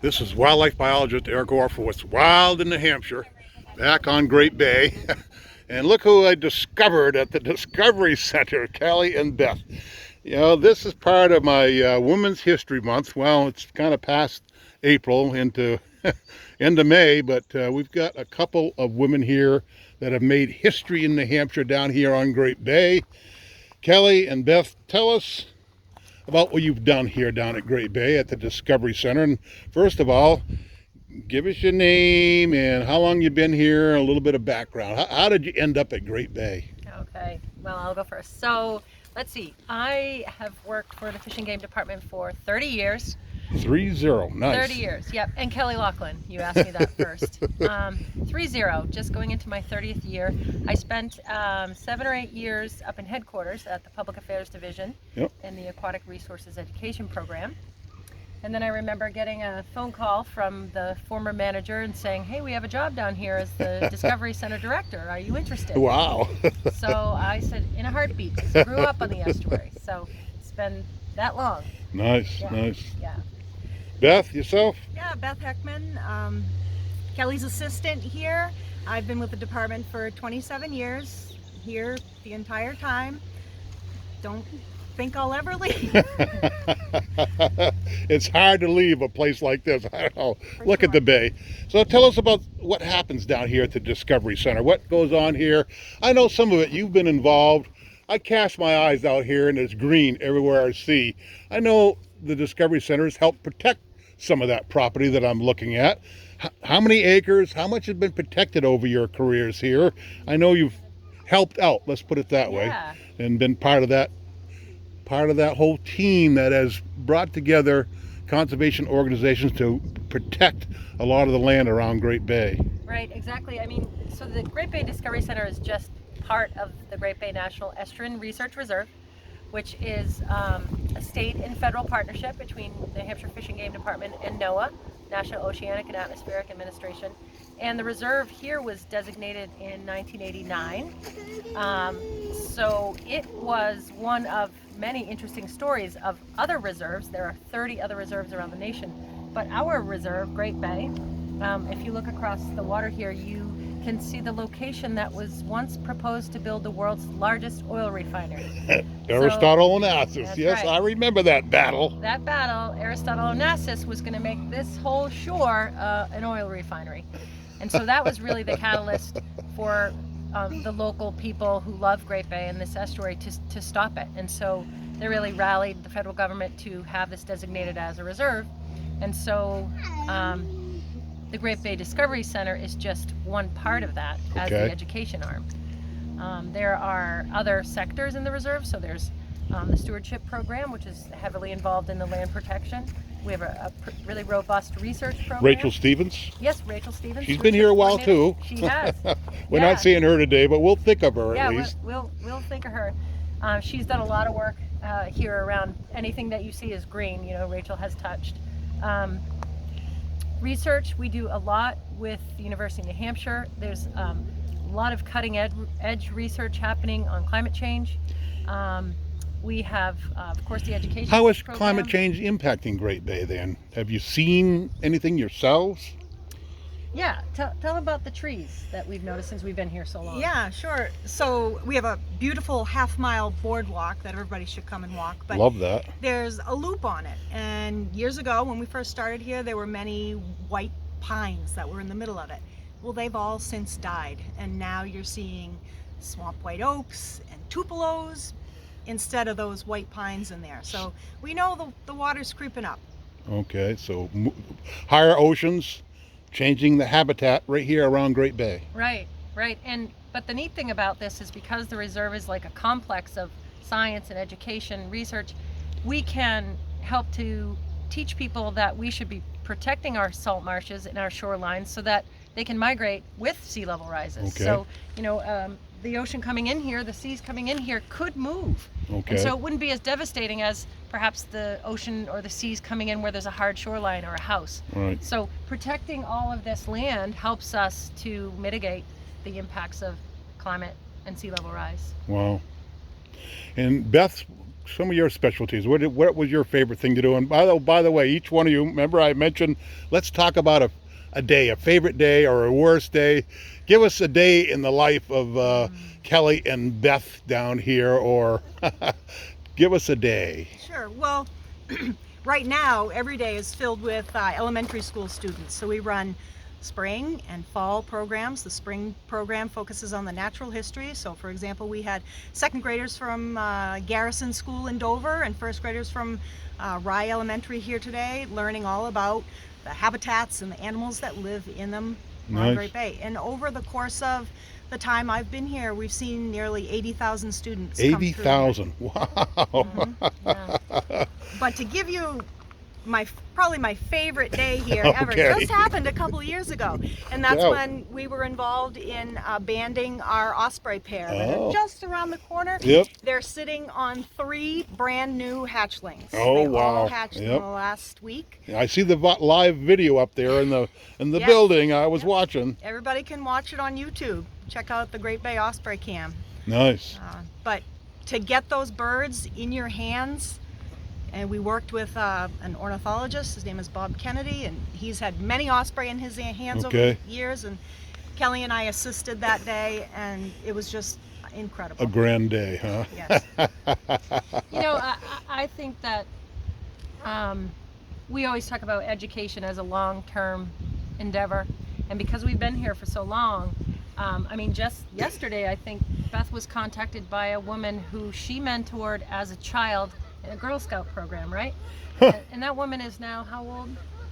This is wildlife biologist Eric Orr for What's Wild in New Hampshire, back on Great Bay. And look who I discovered at the Discovery Center, Kelly and Beth. You know, this is part of my Women's History Month. Well, it's kind of past April into into May, but we've got a couple of women here that have made history in New Hampshire down here on Great Bay. Kelly and Beth, tell us about what you've done here down at Great Bay at the Discovery Center. And first of all, give us your name and how long you've been here, and a little bit of background. How did you end up at Great Bay? Okay, well, I'll go first. So let's see, I have worked for the Fish and Game Department for 30 years. 30, nice. 30 years, yep. And Kelly Laughlin, you asked me that first. 30, just going into my 30th year. I spent 7 or 8 years up in headquarters at the Public Affairs Division in the Aquatic Resources Education Program. And then I remember getting a phone call from the former manager and saying, hey, we have a job down here as the Discovery Center Director. Are you interested? Wow. So I said, in a heartbeat, 'cause I grew up on the estuary. So it's been that long. Nice, Yeah. nice. Yeah. Beth, yourself? Yeah, Beth Heckman, Kelly's assistant here. I've been with the department for 27 years, here the entire time. Don't think I'll ever leave. It's hard to leave a place like this. I don't know. For Look sure. at the bay. So tell us about what happens down here at the Discovery Center. What goes on here? I know some of it. You've been involved. I cast my eyes out here and it's green everywhere I see. I know the Discovery Center has helped protect some of that property that I'm looking at. How many acres? How much has been protected over your careers here? I know you've helped out, let's put it that way, Yeah. and been part of that whole team that has brought together conservation organizations to protect a lot of the land around Great Bay. Right, exactly. I mean, so the Great Bay Discovery Center is just part of the Great Bay National Estuarine Research Reserve, which is a state and federal partnership between the Hampshire Fish and Game Department and NOAA, National Oceanic and Atmospheric Administration. And the reserve here was designated in 1989. So it was one of many interesting stories of other reserves. There are 30 other reserves around the nation. But our reserve, Great Bay, if you look across the water here, you can see the location that was once proposed to build the world's largest oil refinery. Aristotle Onassis, That's yes, right. I remember that battle. That battle, Aristotle Onassis, was going to make this whole shore an oil refinery. And so that was really the catalyst for the local people who love Great Bay and this estuary to stop it. And so they really rallied the federal government to have this designated as a reserve. And so the Great Bay Discovery Center is just one part of that as the education arm. There are other sectors in the reserve. So there's the stewardship program, which is heavily involved in the land protection. We have a really robust research program. Rachel Stevens? Yes, Rachel Stevens. She's been here a while too. She has. We're Yeah. not seeing her today, but we'll think of her at Yeah, least. we'll think of her. She's done a lot of work here around anything that you see is green. You know, Rachel has touched. Research, we do a lot with the University of New Hampshire. There's a lot of cutting edge research happening on climate change. We have, of course, the education How is program. climate change impacting Great Bay then? Have you seen anything yourselves? Yeah, tell about the trees that we've noticed since we've been here so long. Yeah, sure. So we have a beautiful half-mile boardwalk that everybody should come and walk. But Love that. there's a loop on it. And years ago, when we first started here, there were many white pines that were in the middle of it. Well, they've all since died. And now you're seeing swamp white oaks and tupelos instead of those white pines in there. So we know the water's creeping up. Okay, so higher oceans, changing the habitat right here around Great Bay. Right. But the neat thing about this is because the reserve is like a complex of science and education, research, we can help to teach people that we should be protecting our salt marshes and our shorelines so that they can migrate with sea level rises. Okay. So, you know, the ocean coming in here, the seas coming in here could move. Okay. And so it wouldn't be as devastating as perhaps the ocean or the seas coming in where there's a hard shoreline or a house. Right. So protecting all of this land helps us to mitigate the impacts of climate and sea level rise. Wow. And Beth some of your specialties. What was your favorite thing to do? And by the way, each one of you, remember I mentioned, let's talk about a day, a favorite day or a worst day. Give us a day in the life of Kelly and Beth down here, or give us a day. Sure. Well, right now, every day is filled with elementary school students. So we run spring and fall programs. The spring program focuses on the natural history. So for example, we had second graders from Garrison School in Dover and first graders from Rye Elementary here today, learning all about the habitats and the animals that live in them on Great Bay. And over the course of the time I've been here, we've seen nearly 80,000 students. 80,000. Wow. Yeah. But to give you probably my favorite day here ever, Okay. just happened a couple of years ago, and that's when we were involved in banding our osprey pair. They're just around the corner. Yep. They're sitting on 3 brand new hatchlings. Oh, they wow. all hatched in the last week. I see the live video up there in the Yes. building I was watching. Everybody can watch it on YouTube. Check out the Great Bay Osprey Cam. Nice. But to get those birds in your hands, and we worked with an ornithologist, his name is Bob Kennedy, and he's had many osprey in his hands over the years, and Kelly and I assisted that day, and it was just incredible. A grand day, huh? Yes. You know, I think that we always talk about education as a long-term endeavor, and because we've been here for so long, I mean, just yesterday, I think Beth was contacted by a woman who she mentored as a child in a Girl Scout program, right? And that woman is now how old?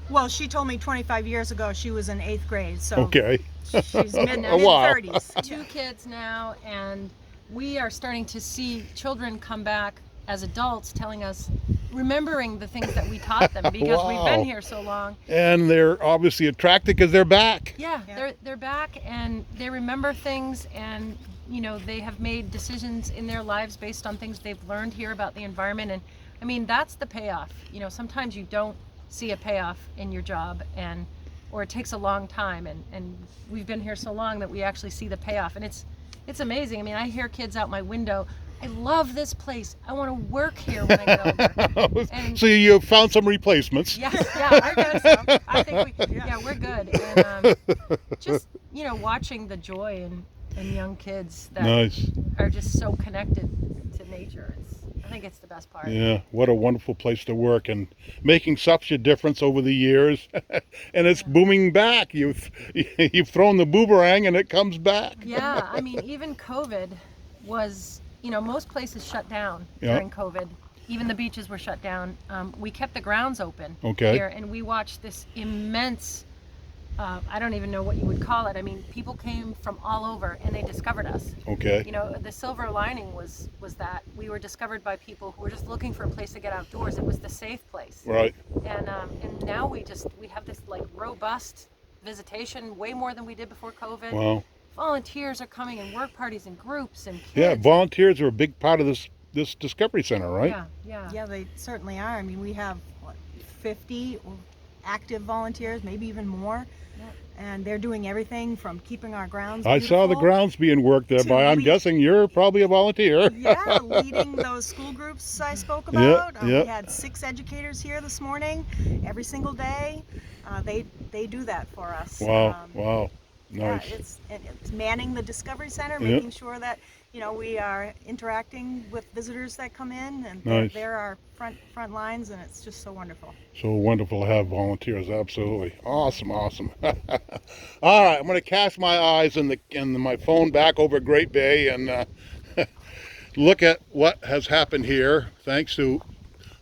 Well, she told me 25 years ago she was in 8th grade, so Okay. she's Wow. mid-30s. 2 kids now, and we are starting to see children come back as adults telling us, remembering the things that we taught them because we've been here so long. And they're obviously attracted because they're back. Yeah, they're back and they remember things, and you know, they have made decisions in their lives based on things they've learned here about the environment. And I mean, that's the payoff. You know, sometimes you don't see a payoff in your job, or it takes a long time, and we've been here so long that we actually see the payoff, and it's amazing. I mean, I hear kids out my window, I love this place, I want to work here when I get older. And So you found some replacements. yeah, I guess so. I think we're good. And just, you know, watching the joy in young kids that Nice. are just so connected to nature. I think it's the best part. Yeah, what a wonderful place to work, and making such a difference over the years. And it's booming back. You've thrown the boomerang and it comes back. Yeah, I mean, even COVID was, you know, most places shut down Yeah. during COVID. Even the beaches were shut down. We kept the grounds open here, and we watched this immense, I don't even know what you would call it. I mean, people came from all over and they discovered us. Okay. You know, the silver lining was that we were discovered by people who were just looking for a place to get outdoors. It was the safe place. Right. And now we have this like robust visitation, way more than we did before COVID. Wow. Volunteers are coming, and work parties and groups and kids. Yeah, volunteers are a big part of this Discovery Center, right? Yeah, they certainly are. I mean, we have 50 active volunteers, maybe even more. And they're doing everything from keeping our grounds I saw the beautiful grounds being worked there by, I'm guessing you're probably a volunteer. Yeah, leading those school groups I spoke about. Yep. We had 6 educators here this morning, every single day. They do that for us. Wow, wow, nice. Yeah, it's manning the Discovery Center, making sure that, you know, we are interacting with visitors that come in, and they're our front lines, and it's just so wonderful. So wonderful to have volunteers, absolutely. Awesome, awesome. All right, I'm going to cast my eyes and my phone back over Great Bay and look at what has happened here. Thanks to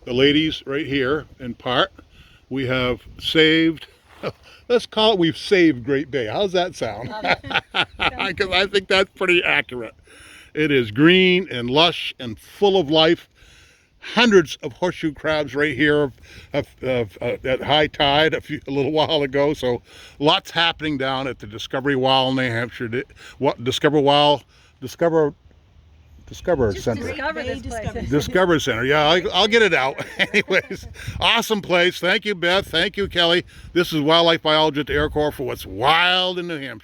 the ladies right here in part, we have saved, let's call it, we've saved Great Bay. How's that sound? Because I think that's pretty accurate. It is green and lush and full of life. Hundreds of horseshoe crabs right here at high tide a little while ago. So lots happening down at the Discovery Wild, New Hampshire. Discover Center. Discover this place. Discover Center. Yeah, I'll get it out. Anyways, awesome place. Thank you, Beth. Thank you, Kelly. This is wildlife biologist at the Air Corps for what's wild in New Hampshire.